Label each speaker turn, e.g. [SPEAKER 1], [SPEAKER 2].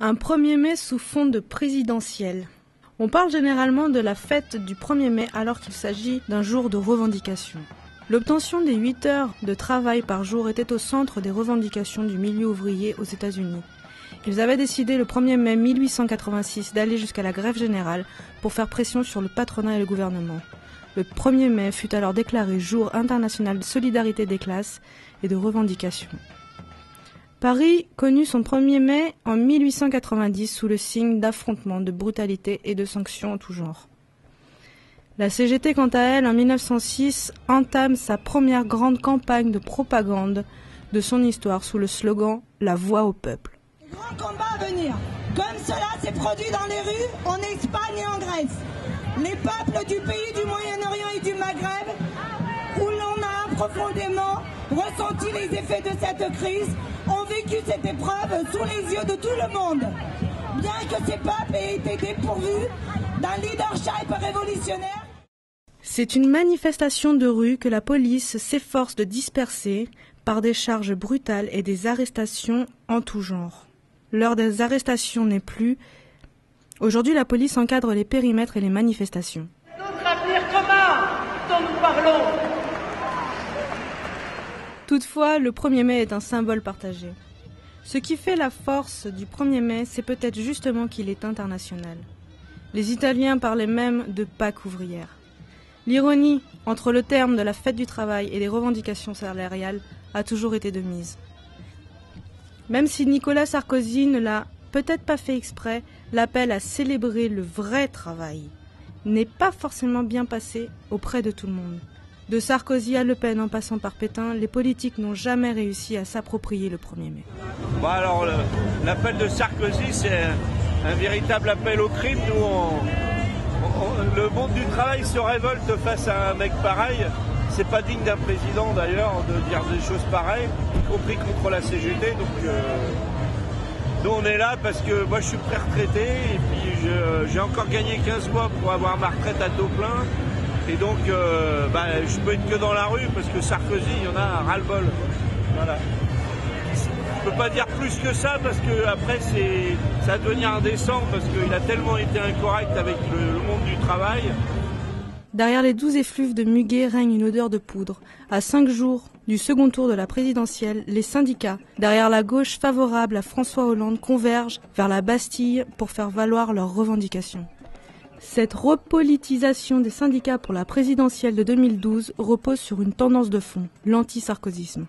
[SPEAKER 1] Un 1er mai sous fond de présidentielle. On parle généralement de la fête du 1er mai alors qu'il s'agit d'un jour de revendication. L'obtention des 8 heures de travail par jour était au centre des revendications du milieu ouvrier aux États-Unis. Ils avaient décidé le 1er mai 1886 d'aller jusqu'à la grève générale pour faire pression sur le patronat et le gouvernement. Le 1er mai fut alors déclaré jour international de solidarité des classes et de revendication. Paris connut son 1er mai en 1890 sous le signe d'affrontements, de brutalité et de sanctions en tout genre. La CGT, quant à elle, en 1906, entame sa première grande campagne de propagande de son histoire sous le slogan « La voix au peuple ».
[SPEAKER 2] Grand combat à venir, comme cela s'est produit dans les rues en Espagne et en Grèce. Les peuples du pays du Moyen-Orient et du Maghreb, où l'on a profondément ressenti les effets de cette crise, ont vécu cette épreuve sous les yeux de tout le monde. Bien que ces peuples aient été dépourvus d'un leadership révolutionnaire.
[SPEAKER 1] C'est une manifestation de rue que la police s'efforce de disperser par des charges brutales et des arrestations en tout genre. L'heure des arrestations n'est plus. Aujourd'hui, la police encadre les périmètres et les manifestations.
[SPEAKER 3] Notre avenir commun dont nous parlons.
[SPEAKER 1] Toutefois, le 1er mai est un symbole partagé. Ce qui fait la force du 1er mai, c'est peut-être justement qu'il est international. Les Italiens parlaient même de Pâques ouvrière. L'ironie entre le terme de la fête du travail et des revendications salariales a toujours été de mise. Même si Nicolas Sarkozy ne l'a peut-être pas fait exprès, l'appel à célébrer le vrai travail n'est pas forcément bien passé auprès de tout le monde. De Sarkozy à Le Pen en passant par Pétain, les politiques n'ont jamais réussi à s'approprier le 1er mai.
[SPEAKER 4] Bon alors, l'appel de Sarkozy, c'est un véritable appel au crime. Le monde du travail se révolte face à un mec pareil. C'est pas digne d'un président d'ailleurs de dire des choses pareilles, y compris contre la CGT. Donc nous on est là parce que moi je suis pré-retraité et puis j'ai encore gagné 15 mois pour avoir ma retraite à taux plein. Et donc je peux être que dans la rue parce que Sarkozy, il y en a ras-le-bol. Voilà. Je peux pas dire plus que ça parce que après ça va devenir indécent parce qu'il a tellement été incorrect avec le monde du travail.
[SPEAKER 1] Derrière les 12 effluves de muguet règne une odeur de poudre. À 5 jours du second tour de la présidentielle, les syndicats, derrière la gauche favorable à François Hollande, convergent vers la Bastille pour faire valoir leurs revendications. Cette repolitisation des syndicats pour la présidentielle de 2012 repose sur une tendance de fond, l'anti-sarkozysme.